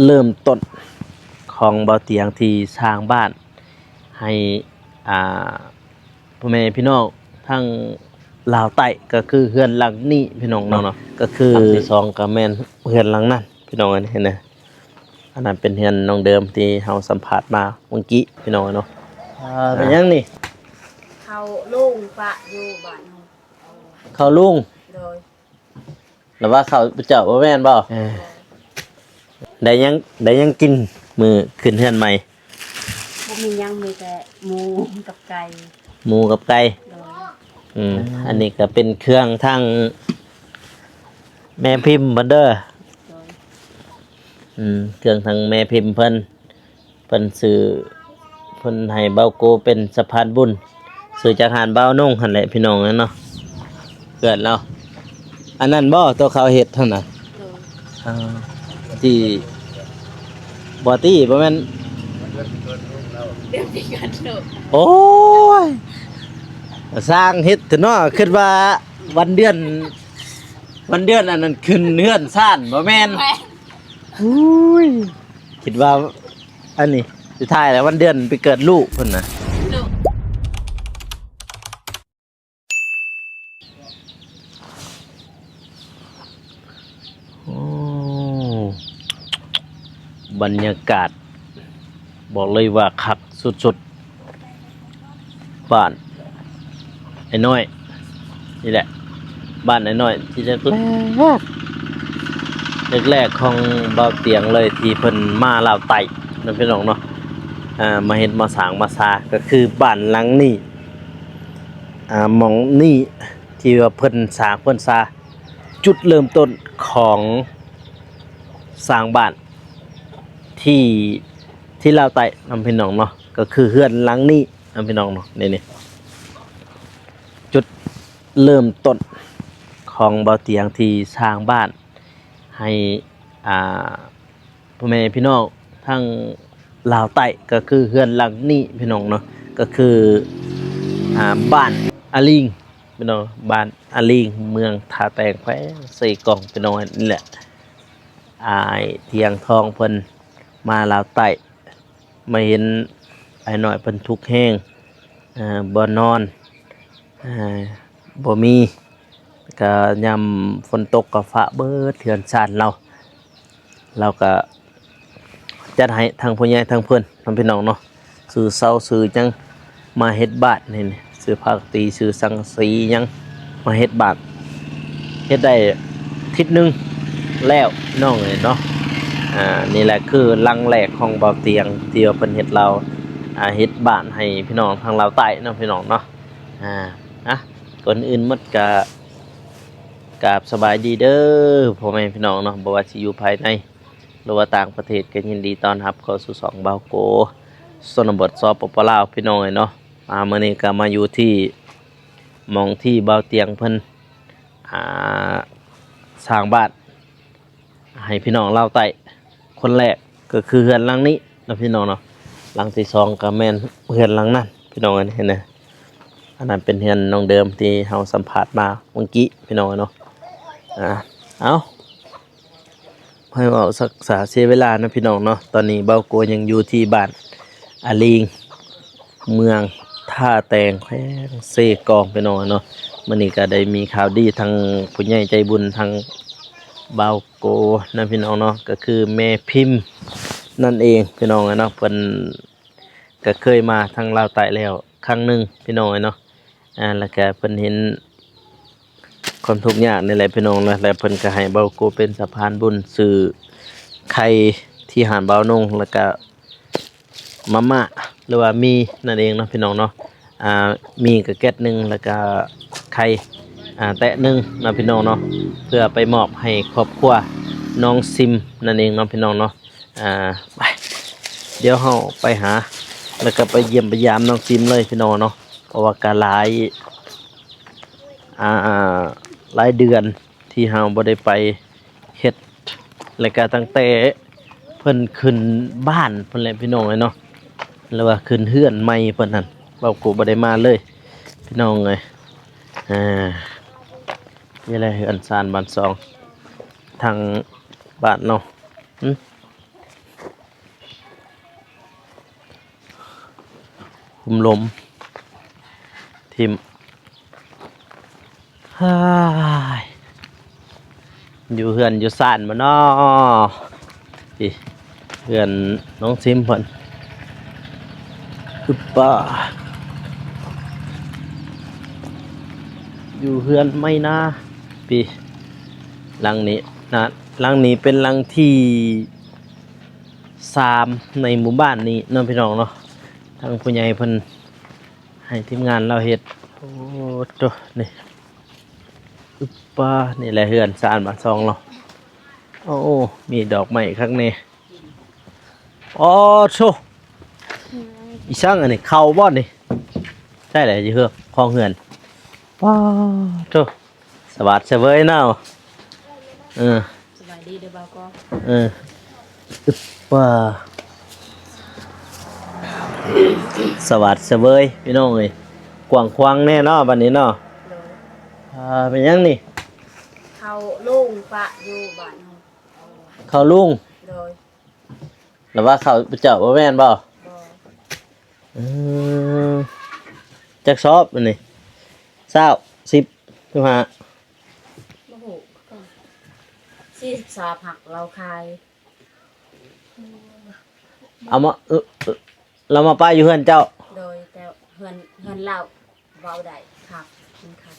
เริ่มต้นของเบาเตียงที่สร้างบ้านให้อ่าพ่อแม่พี่น้องทั้งลาวใต้ก็คือเฮือนหลังนี้พี่น้องเนาะก็คือหลังที่สองก็แม่นเฮือนหลังนั้นพี่น้องเห็นนะอันนั้นเป็นเฮือนน้องเดิมที่เฮาสัมภาษณ์มาเมื่อกี้พี่น้องเนาะเป็นยังนี่เขาลุงปะอยู่บ้านเขาลุงโดยแล้วว่าเขาเจ้าบ่แม่นบ่ได้ยังกินมื้อขึ้นเฮือนใหม่บ่มียังมีแต่หมูกับไก่หมูกับไก่อันนี้ก็เป็นเครื่องทั้งแม่พิมพ์เพิ่นเด้อเครื่องทั้งแม่พิมพ์เพิ่นซื้อเพิ่นให้เบาโกเป็นสะพานบุญซื้อจากหานเบานุ่งหั่นแหละพี่น้องเนาะเกิดแล้วอันนั้นบ่ตัวเขาเฮ็ดเท่าน่ะที่บ่ตี้บ่แม่นเดี๋ยวมีกันเถอะโอ้ยสร้างเฮ็ดเถอะเนาะคิดว่าวันเดือนอันนั้นขึ้นเฮือนซ่านบ่แม่นอุ้ยคิดว่าอันนี้สุดท้ายแล้ววันเดือนไปเกิดลูกเพิ่นน่ะโอ้บรรยากาศบอกเลยว่าคักสุดๆบ้านไอ้น้อยนี่แหละบ้านไอ้น้อยที่แรกของเบาเตียงเลยที่เพิ่นมาลาวไต้นั่นพี่น้องเนาะมาเฮ็ดมาสร้างมาซาก็คือบ้านหลังนี้หม้องนี้ที่ว่าเพิ่นสร้างเพิ่นซาจุดเริ่มต้นของสร้างบ้านที่ลาวไต้นำพี่น้องเนาะก็คือเฮือนหลังนี้นำพี่น้องเนาะนี่จุดเริ่มต้นของเบาเตียงที่สร้างบ้านให้พ่อแม่พี่น้องทั้งลาวใต้ก็คือเฮือนหลังนี้พี่น้องเนาะก็คือบ้านอาลิงพี่น้องบ้านอาลิงเมืองท่าแตงแขวงใส่กล่องพี่น้องนี่แหละเทียงทองเพิ่นมาลาวใต้มาเห็นไอ้หน่อยเพิ่นทุกข์แห้งบ่นอนบ่มีก็ยามฝนตกก็ฟ้าเบิดเถือนซ่านเราก็จัดให้ทางผู้ใหญ่ทางเพิ่นทำพี่น้องเนาะซื้อเสาซื้อหยังมาเฮ็ดบ้านนี่ซื้อผักตีซื้อสังสีหยังมาเฮ็ดบ้านเฮ็ดได้ทิศนึงแล้วน้องเนาะนี่แหละคือลังแรกของเบาเตียงที่ว่าเพิ่นเฮ็ดเราเฮ็ดบ้านให้พี่น้องทางลาวใต้เนาะพี่น้องเนาะก่อนอื่นหมดก็กราบสบายดีเด้อพ่อแม่พี่น้องเนาะบ่ว่าสิอยู่ภายในหรือว่าต่างประเทศก็ยินดีต้อนรับเข้าสู่2เบาโกชนบทสปปลาวพี่น้องเนาะมื้อนี้ก็มาอยู่ที่หม้องที่เบาเตียงเพิ่นสร้างบ้านให้พี่น้องลาวใต้คนแรกก็คือเฮือนหลังนี้นะพี่น้องเนาะหลังที่2ก็แม่นเฮือนหลังนั้นพี่น้องเห็นนะอันนั้นเป็นเฮือนน้องเดิมที่เฮาสัมภาษณ์มาเมื่อกี้พี่น้องเนาะเอาให้เว้าสักษาเสียเวลานะพี่น้องเนาะตอนนี้เบาโกยังอยู่ที่บ้านอาลิงเมืองท่าแตงแขวงเซกองพี่น้องเนาะมื้อนี้ก็ได้มีข่าวดีทางผู้ใหญ่ใจบุญทางเบาโกนะพี่น้องเนาะก็คือแม่พิมพ์นั่นเองพี่น้องเนาะเพิ่นก็เคยมาทางลาวใต้แล้วครั้งหนึ่งพี่น้องเนาะแล้วก็เพิ่นเห็นความทุกข์ยากนี่แหละพี่น้องแล้วเพิ่นก็ให้เบาโกเป็นสะพานบุญสื่อไข่ที่หานเบานงแล้วก็มาม่าหรือว่ามีนั่นเองเนาะพี่น้องเนาะมีก็แก๊สนึงแล้วก็ไข่แตะนึงนะพี่น้องเนาะเพื่อไปมอบให้ครอบครัวน้องซิมนั่นเองเนาะพี่น้องเนาะไปเดี๋ยวเฮาไปหาแล้วก็ไปเยี่ยมไปยามน้องซิมเลยพี่น้องเนาะเพราะว่าก็หลายเดือนที่เฮาบ่ได้ไปเฮ็ดแล้วก็ตั้งแต่เพิ่นขึ้นบ้านเพิ่นแหละพี่น้องเนาะแล้วว่าขึ้นเฮือนใหม่เพิ่นนั่นเว้ากูบ่ได้มาเลยพี่น้องเอ้ยนี่แหละเฮือนซานบ้านซองทางบ้านเนาะ คุมลมทิมฮ่ายอยู่เฮือนอยู่ซ่านบ่น้อพี่เฮือนน้องซิมเพิ่นอึบป่าอยู่เฮือนไม่นะพี่หลังนี้นะหลังนี้เป็นหลังที่3ในหมู่บ้านนี้เน้องพี่น้องเนาะทางผู้ใหญ่เพิ่นให้ทีมงานเราเฮ็ดโอ้โตนี่อึบป่านี่แหละเฮือนซ่านบ้านซองเนาะโอ้มีดอกไม้ข้างในอ๋อโชอีช่างอันนี้เข้าบ่นี่ใช่เลยจีเฮือกคลองเฮือนว้าวโชสวัสดีเว้ยเนาะสบายดีเด้อบ่าวก็ อึบป่าสวัสดีเว้ยพี่น้องเอ้ยกว้างขวางแน่เนาะบัดนี้เนาะโดย เป็นยังนี่ เขาลุงปะอยู่บ้านเฮา ข้าวลุง โดย หรือว่าข้าวเจ้าบ่แม่นบ่ บ่ อืมจักซอบอันนี้20 10 15 บ่ฮู้สิสาผักเราขาย เอามาเรามาป้าอยู่เฮือนเจ้า โดยแต่เฮือนเราเว้าได้ครับมันครับ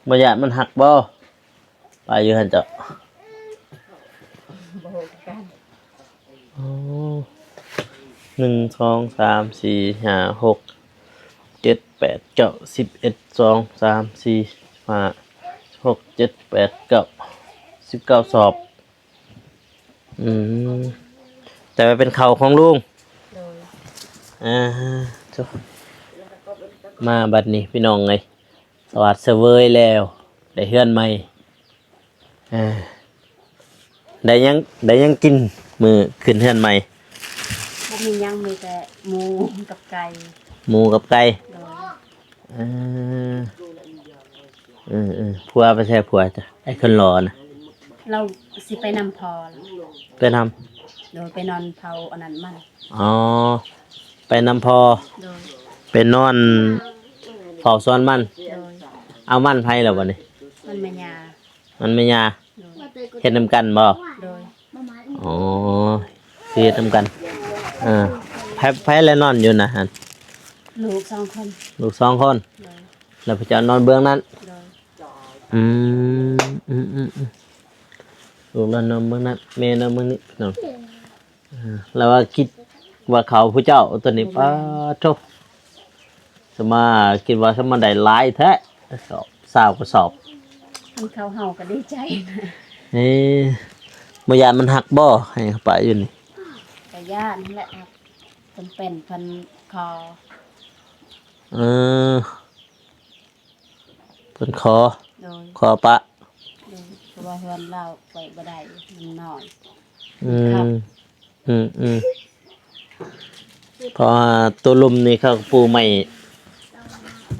บ่อยากมันหักบ่ป้าอยู่เฮือนเจ้า บ่ฮู้กัน อ๋อ1 2 3 4 5 6 7 8 9 11 2 3 4 5 6 7 8 9 19สอบแต่ว่าเป็นเขาของลุง โดย อ่าจ้ะมาบัดนี้พี่น้องไงสวัสดีเวยแล้วได้เฮือนใหม่อ่าได้ยังกินมือขึ้นเฮือนใหม่ บ่มีหยังมีแต่หมูกับไก่ หมูกับไก่ โดย อ่าผัวไปใช่ผัวจ้ะไอ้คนรอนะ เราสิไปนำพอ ไปท โดยไปนอนเผาอันนั้นมัน ำอ๋อไปนำพอ โดย ไปนอนเฝ้าซ้อนมัน โดย เอามันไผแล้วบ่นี่ มันแม่ยา มันไม่ยา โดย เฮ็ดนำกันบ่ โดย อ๋อเฮ็ดนำกันไผแล้วนอนอยู่นะหั่น ลูก2คน ลูก2 คน โดย แล้วพระเจ้านอนเบื้องนั้น โดย อืมลูกแล้วนอนเบื้องนั้นแม่นอนเบื้องนี้นอนแล้วว่าคิดว่าเขาผู้เจ้าตัวนี้ป้าโธ่สมาคิดว่าสมาได้หลายแท้สอบ20กระสอบ มันเขาเฮาก็ดีใจนะ บ่ยานมันหักบ่ให้เขาไปอยู่นี่ ก็ย่านนั่นแหละครับเพิ่นเป็นเพิ่นคอ เออเพิ่นคอ โดย คอปะ โดยเพราะว่าเฮือนเราไปบ่ได้มันน้อย อืมเพราะว่าตัวลุมนี่เขาปูใหม่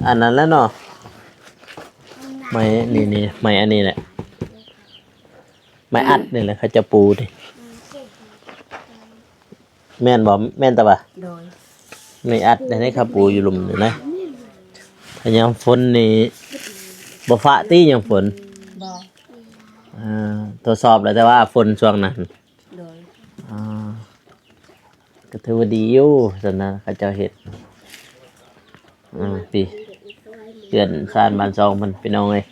อันนั้นแล้วเนาะไม้นี่ไม้อันนี้แหละไม้อัดนี่แหละเขาจะปูดิแม่นบ่แม่นตะบ่ะ โดย ไม่อัดได้ให้เขาปูอยู่หลุมนี่นะถ้ายามฝนนี่บ่ฟ้าตี้ยามฝน บ่ ทดสอบแล้วแต่ว่าฝนช่วงนั้น โดย ก็ถือว่าดีอยู่ตอนนั้นเขาเจ้าเฮ็ดพี่เดือนคานบ้านซองมันพี่น้องเอ้ย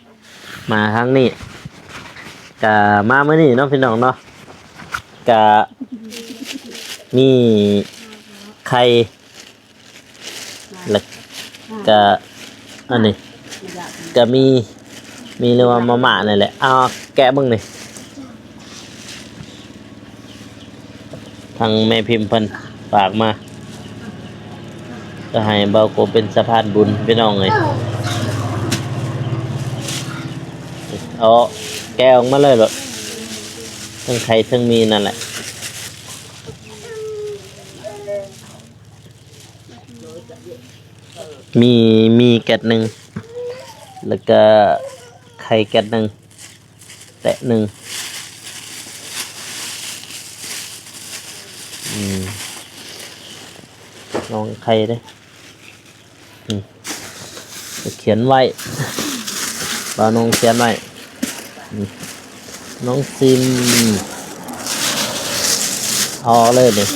มาครั้งนี้ก็มามื้อนี้เนาะพี่น้องเนาะก็มีไข่แล้วก็อันนี้ มันอยาก ก็มีเรียกว่ามาม่านั่นแหละเอาแกะเบิ่งนี่ทางแม่พิมพ์เพิ่นฝากมาก็ให้เบาโกเป็นสะพานบุญพี่น้องเอ้ยเอาแกะออกมาเลยเหรอทั้งไข่ทั้งมีนั่นแหละมีแกะหนึ่งแล้วก็ไข่แกะหนึ่งแตะหนึ่ง น้องใครเด้เขียนไว้บ่าวน้องเขียนไว้น้องซิมเอาเลยนี่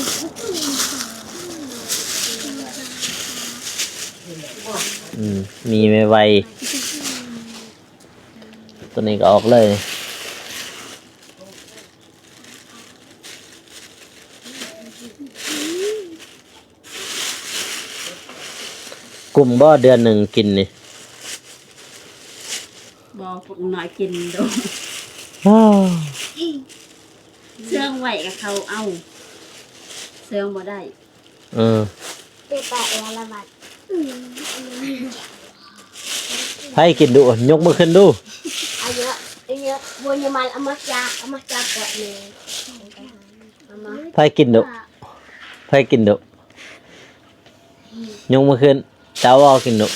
มีไวๆตัวนี้ก็ออกเลยกลุ่มบ่เดือนหนึ่งกินนี่ บ่พวกน้อยกินโดน ว้าว เสื่องไหวกับเขาเอาเสื่องบ่ได้ เตะปะเอละบัด ให้กินดูยกมือขึ้นดู เอาเยอะบัวมันเอามาจากก่อนเลยเอามา ให้กินดูให้กินดูยกมือขึ้นเจ้าว่ากินดู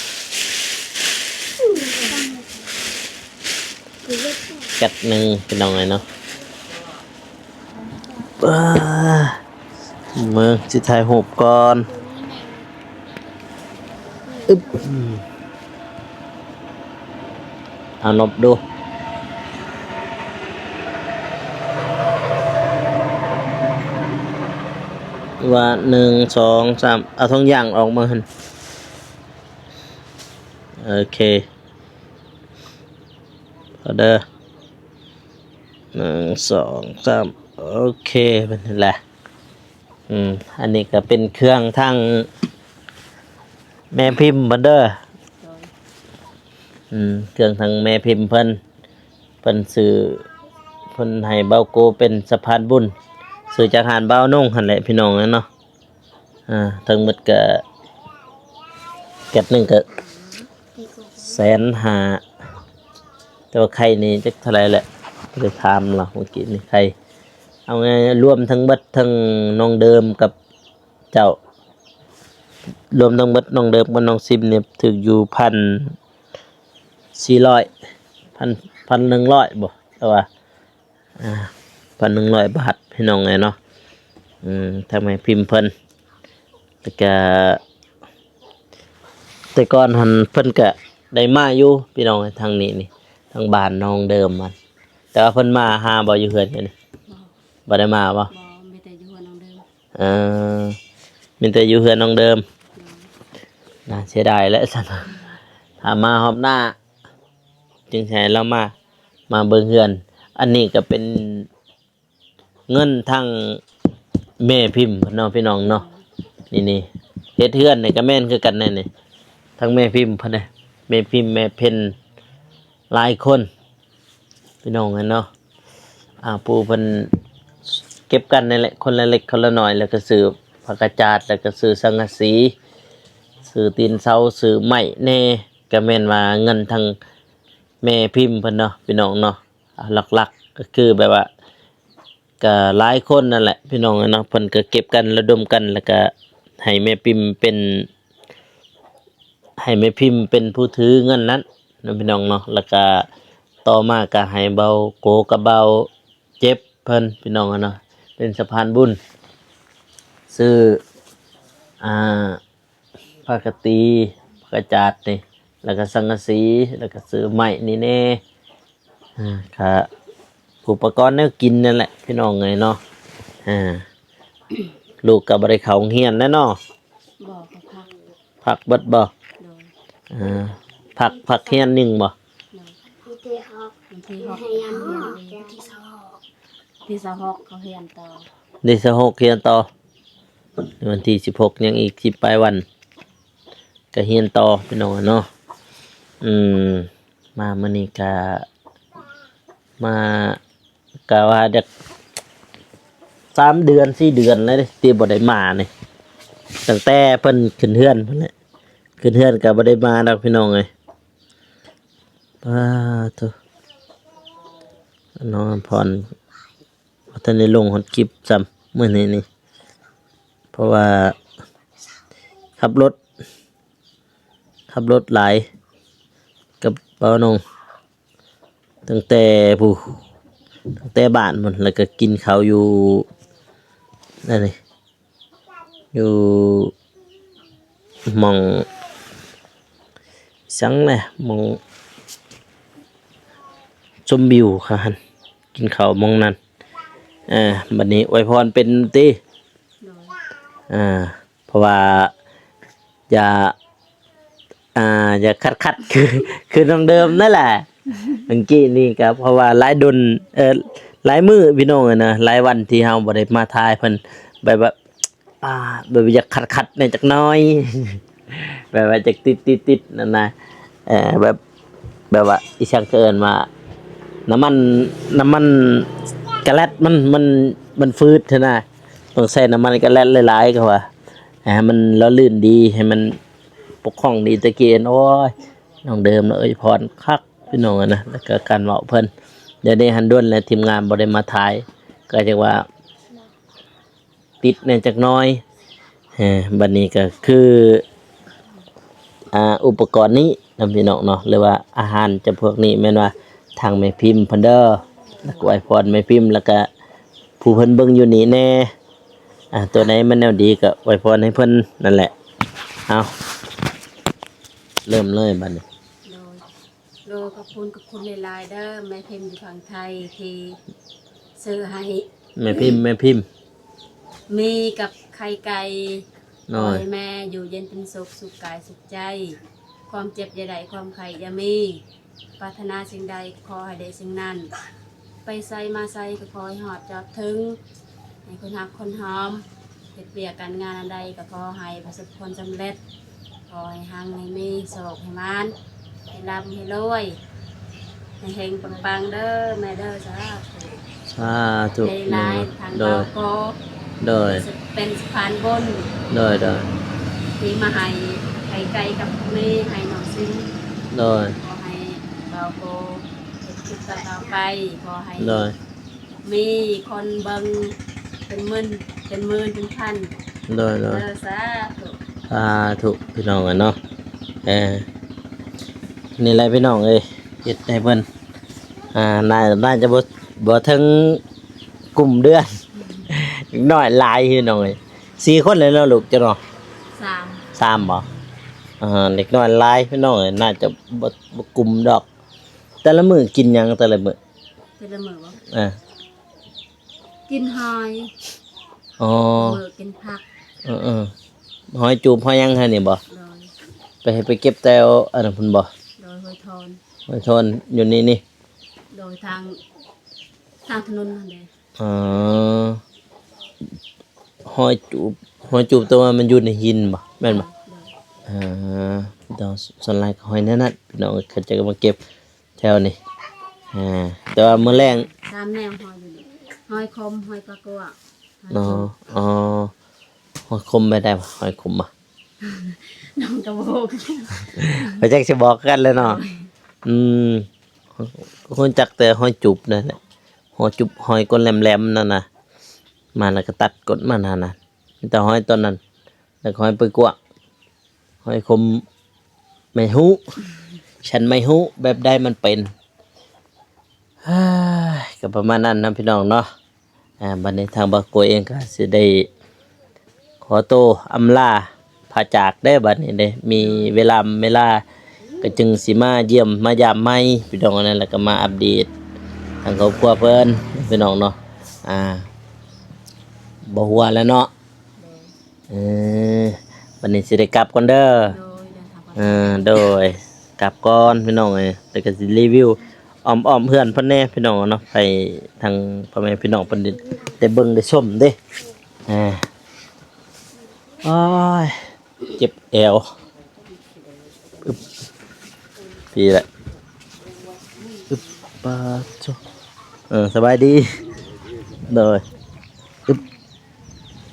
กัดหนึ่งเป็นยังไงเนาะมือจิตไทยหูบก่อนอึ๊บเอานบดูว่า1 2 3เอาท้องย่างออกมาหันโอเคพอเด้อ1 2 3โอเคเป็นแหละอันนี้ก็เป็นเครื่องทั้งแม่พิมพ์บันเดอร์เครื่องทางแม่พิมพ์เพิ่นสื่อเพิ่นให้เบาโกเป็นสะพานบุญสื่อจากหานเบานุ่งหันแหละพี่น้องนั่นเนาะทั้งหมดก็แก็บหนึ่งก็150,000แต่ว่าใครนี่จะเท่าไรแหละจะถามเราเมื่อกี้นี่ใครเอาไงรวมทั้งเบิดทั้งน้องเดิมกับเจ้ารวมทั้งเบิดน้องเดิมกับน้องซิมเนี่ยถึงอยู่1,100บ่แต่ว่า1,100 บาทพี่น้องไงเนาะทำไมพิมพ์เพิ่นแต่ก็แต่ก่อนหันเพิ่นก็ได้มาอยู่พี่น้องทางนี้นี่ทางบ้านน้องเดิมมันแต่ว่าเพิ่นมาหาบ่อยู่เฮือนกันนี่บ่ได้มาบ่มีแต่อยู่กับน้องเดิมมีแต่อยู่เฮือนน้องเดิมน่าเสียดายและสั่นถ้ามาฮอบหน้าจึงให้เรามาเบิ่งเฮือนอันนี้ก็เป็นเงินทางแม่พิมพ์เนาะพี่น้องเนาะนี่เฮ็ดเฮือนนี่ก็แม่นคือกันแน่นี่ทั้งแม่พิมพ์เพิ่นน่ะแม่พิมพ์แม่เพ็ญหลายคนพี่น้องกันเนาะปู่เพิ่นเก็บกันนั่นแหละคนละเล็กคนละน้อยแล้วก็ซื้อผักกาดจาดแล้วก็ซื้อสังกะสีซื้อตีนเสาซื้อไม้แน่ก็แม่นว่าเงินทางแม่พิมพ์เพิ่นเนาะพี่น้องเนาะหลักๆก็คือแบบว่าก็หลายคนนั่นแหละพี่น้องเนาะเพิ่นก็เก็บกันระดมกันแล้วก็ให้แม่พิมพ์เป็นผู้ถือเงินนั้นนะพี่น้องเนาะแล้วก็ต่อมาก็ให้เบาโกกับเบาเจ็บเพิ่นพี่น้องเนาะเป็นสะพานบุญซื้อผ้ากะตีผ้ากระจาดนี่แล้วก็สังกะสีแล้วก็ซื้อไม้นี่แน่ค่ะอุปกรณ์แนวกินนั่นแหละพี่น้องไงเนาะลูกก็บ่ได้เข้าโรงเรียนแน่เนาะบ่ก็พักเบิดบ่โดยพักเรียนหนึ่งบ่ ที่ฮอกที่ให้ยันเรียนที่26เขาเรียนต่อได้16เรียนต่อวันที่16ยังอีก10ปลายวันก็เรียนต่อพี่น้องเนาะมามื้อนี้ก็ว่าจะ3 เดือน4 เดือนแล้วเด้ที่บ่ได้มานี่ตั้งแต่เพิ่นขึ้นเฮือนพุ่นแหละขึ้นเฮือนก็บ่ได้มาดอกพี่น้องเอ้ยโธ่น้องอำพรบ่ทันได้ลงฮอดคลิปซ้ำมื้อนี้นี่เพราะว่าขับรถหลายกับเบาน้องตั้งแต่บ้านมันแล้วก็กินข้าวอยู่นั่นนี่อยู่ มองสังแหละมองชมวิวค่ะหั่นกินข้าวมองนั้นบัดนี้อวยพรเป็นติ โดย เพราะว่าอย่าอย่าคัดคือน้องเดิมนั่นแหละเมื่อกี้นี่ครับเพราะว่าหลายดนหลายมื้อพี่น้องอะนะหลายวันที่เฮาบ่ได้มาทายเพิ่นแบบว่าแบบอยากคัดๆในจักหน้อย แบบว่าจักติดๆนั่นนะแบบว่าอีช่างเกินมาน้ำมันกระแลดมันฟืดเถอะนะต้องใส่น้ำมันกระแลดหลายๆก็ว่าให้มันละลื่นดีให้มันปกครองดีตะเกียนโอ้ยน้องเดิมเอ้ยพรคักพี่น้องอะนะแล้วก็การเว้าเพิ่นเดี๋ยวนี้หันด้วนและทีมงานบ่ได้มาถ่ายก็จะว่าติดในจักหน้อยบัดนี้ก็คืออุปกรณ์นี้นำพี่น้องเนาะหรือว่าอาหารจำพวกนี้แม่นว่าทางแม่พิมพ์เพิ่นเด้อแล้วก็อวยพรแม่พิมพ์แล้วก็ผู้เพิ่นเบิ่งอยู่นี่แน่ตัวไหนมันแนวดีก็อวยพรให้เพิ่นนั่นแหละเอาเริ่มเลยบัดนี้ โดยขอบคุณหลายๆเด้อแม่พิมพ์อยู่ฝั่งไทยที่ซื้อให้ แม่พิมพ์ มีกับไข่ไก่ น้อย ให้แม่อยู่เย็นเป็นสุขสุขกายสุขใจ ความเจ็บอย่าได้ความไข่อย่ามีปรารถนาสิ่งใดขอให้ได้สิ่งนั้น ไปใส่มาใส่ก็ขอให้หอดจอดถึงให้คนหักคนหอมเฮ็ดเบียกการงานอันใดก็ขอให้ประสบผลสำเร็จขอให้หังให้มีโศกให้มานให้ร่ำให้รวยให้เฮงปังๆเด้อแม่เด้อจ้า สาธุ ในลายทาง โด เรา ย ก็ โดย เป็นสะพานบน โดย ที่มาให้ไก่ไก่กับแม่ให้น้องซิง โดย ขอให้เราโกติดต่อไปขอให้ โดย มีคนเบิ่งเป็นหมื่นเป็นพัน โดย เออสาธุ สาธุพี่น้องกันเนาะนี่แหละพี่น้องเอ้ยเฮ็ดให้เพิ่นน่าจะบ่ถึงกลุ่มเดือน อีกน้อยหลายพี่น้องเอ้ย4คนเลยเนาะลูกจ้ะเนาะ สาม 3บ่เด็กน้อยหลายพี่น้องเอ้ยน่าจะบ่กลุ่มดอก แต่ละมื้อกินหยังแต่ละมื้อ เป็นละมือบ่ อ่า กินหอย อ๋อ มือกินผัก หอยจูบหอยหยังให้นี่บ่ โดย ไปเก็บแต้วอันนั้นพุ่นบ่ โดยหอยทอน หอยทนอยู่นี่ โดยทางถนนนั่นเอง อ๋อหอยจูบตัวมันอยู่ในหินบ่แม่นบ่ โดย ดอกส่วนหลายก็หอยแนั่นพี่น้องเขาจะมาเก็บแถวนี้แต่ว่ามื้อแรง ตามแนวหอยอยู่นี่หอยคมหอยปลากระหอย อ๋อ คม อ๋อหอยคมไม่ได้บ่หอยคมบ่ น้องกระโบก ไปจักสิบอกกันเลยเนาะคนจักแต่หอยจูบนั่นแหละหอยจูบหอยก้นแหลมๆนั่นน่ะมาแล้วก็ตัดกดมันนั่นน่ะแต่หอยตอนนั้นแล้วก็หอยปึกกวางหอยคมไม่ฮู้ฉันไม่ฮู้แบบใดมันเป็นก็ประมาณนั้นนะพี่น้องเนาะบัดนี้ทางบาโกยเองก็สิได้ขอโตวอำลาพาจากได้บัดนี้เด้มีเวลาก็จึงสิมาเยี่ยมมายามใหม่พี่น้องนั่นแล้วก็มาอัปเดตทางครอบครัวเพิ่นพี่น้องเนาะบ่ฮู้ว่าแล้วเนาะวันนี้สิได้กลับก่อนเด้อ โดยเดินทางไป โดยกลับก่อนพี่น้องเอ้ยแล้วก็สิรีวิวอ้อมเพื่อนเพิ่นแน่พี่น้องเนาะไปทางพ่อแม่พี่น้องเพิ่นได้เบิ่งได้ชมเด้โอ้ยเจ็บแอวอึบปีละอึบปาโชสบายดีโดยอึบ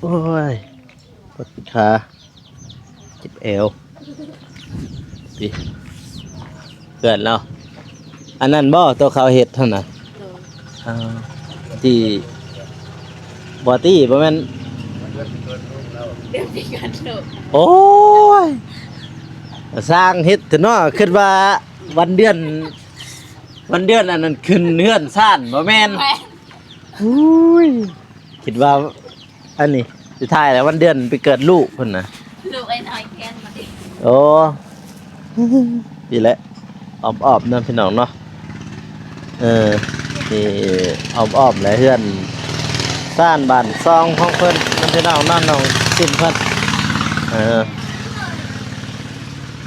โอ้ยปวดขาเจ็บแอวปีเกิดแล้วอันนั้นบ่ตัวเขาเห็ดเท่านั้น โดย ที่บ่ตี้บ่แม่น เดือนที่กันโดย โอ้ยสร้างเฮ็ดเถอะเนาะคิดว่าวันเดือนอันนั้นขึ้นเฮือนซ่านบ่แม่นอุ้ยคิดว่าอันนี้สุดท้ายแล้ววันเดือนไปเกิดลูกเพิ่นน่ะ ลูกไอ้น้อยแค้นมาดิ โอ้ ดีแหละออมๆเนาะพี่น้องเนาะนี่ออมๆแล้วเฮือนซ่านบ้านซองของเพิ่นเนาะพี่น้องเนาะน้องสิ้นเพิ่น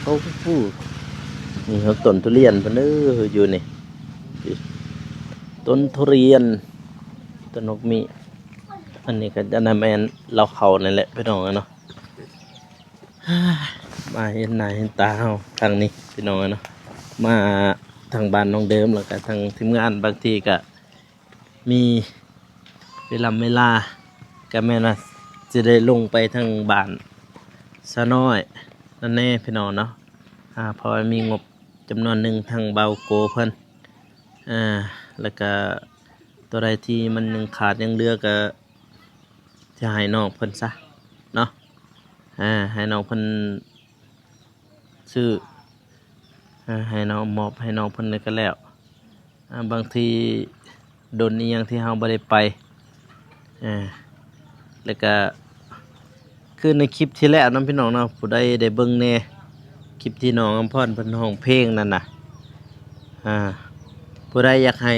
โอ้โหนี่เขาต้นทุเรียนเพิ่นอยู่นี่ต้นทุเรียนต้นนกมีอันนี้ก็จะนำแมนเราเขานั่นแหละพี่น้องเนาะ มาเห็นหน้าเห็นตาเฮาทางนี้พี่น้องเนาะมาทางบ้านน้องเดิมแล้วก็ทางทีมงานบางทีก็มีเวลาก็แม่นว่าจะได้ลงไปทางบ้านซะน้อยนั่นแน่พี่น้องเนาะเพอมีงบจำนวนหนึ่งทางเบาโกเพิ่นแล้วก็ตัวใดที่มันยังขาดยังเหลือก็จะให้น้องเพิ่นซะเนาะให้น้องเพิ่นซื้อให้น้องมอบให้น้องเพิ่นเลยก็แล้วบางทีโดนอีหยังที่เฮาบ่ได้ไปแล้วก็คือในคลิปที่แล้วน้องพี่น้องเนาะผู้ใดได้เบิ่งแน่คลิปที่น้องอำพรเพิ่นร้องเพลงนั่นน่ะผู้ใดอยากให้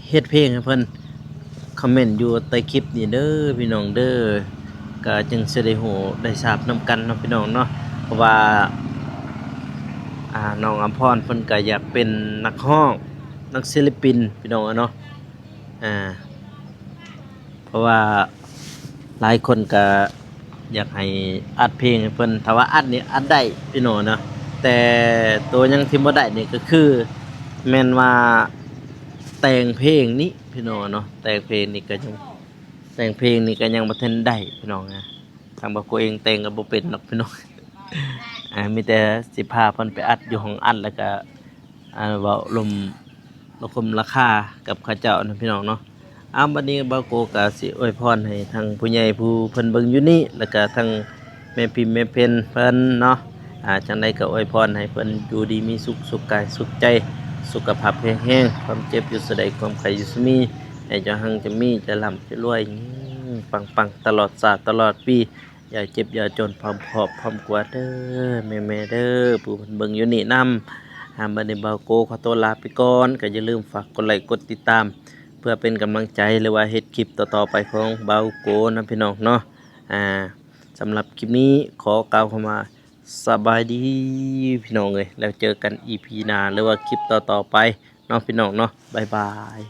เฮ็ดเพลงให้เพิ่นคอมเมนต์อยู่ใต้คลิปนี่เด้อพี่น้องเด้อก็จึงสิได้ฮู้ได้ทราบนํกันเนาะพี่น้องเนาะเพราะว่าน้องอำพรเพิ่นก็อยากเป็นนักร้องนักศิลปินพี่น้องเนาะเพราะว่าหลายคนก็อยากให้อัดเพลงให้เพิ่นถ้าว่าอัดนี่อัดได้พี่น้องเนาะแต่ตัวยังที่บ่ได้นี่ก็คือแม่นว่าแต่งเพลงนี้พี่น้องเนาะแต่งเพลงนี่ก็ยังบ่ทันได้พี่น้องนะทางบ่าวโกเองแต่งก็บ่เป็นดอกพี่น้อง มีแต่สิพาเพิ่นไปอัดอยู่ห้องอัดแล้วก็เว้าลมราคากับเขาเจ้านะพี่น้องเนาะบัดนี้บ่าวโกก็สิอวยพรให้ทางผู้ใหญ่ผู้เพิ่นเบิ่งอยู่นี่แล้วก็ทางแม่พิมพ์แม่เพ็ญเพิ่นเนาะจังไดก็อวยพรให้เพิ่นอยู่ดีมีสุขสุขกายสุขใจสุขภาพแข็งแรงความเจ็บอยู่ไสใดความไข้อยู่ไสมีให้เจ้าหังจะมีจะร่ำจะรวยปังๆตลอดชาติตลอดปีอย่าเจ็บอย่าจนพร้อมพอบพร้อมกว่าเด้อแม่ๆเด้อผู้เพิ่นเบิ่งอยู่นี่นำบัดนี้บ่าวโกขอตัวลาไปก่อนก็อย่าลืมฝากกดไลค์กดติดตามเพื่อเป็นกำลังใจหรือว่าเฮ็ดคลิปต่อๆไปของบ่าวโกนะพี่น้องเนาะสำหรับคลิปนี้ขอกล่าวคำว่าสบายดีพี่น้องเอ้ยแล้วเจอกัน EP หน้าหรือว่าคลิปต่อๆไปเนาะพี่น้องเนาะบ๊ายบาย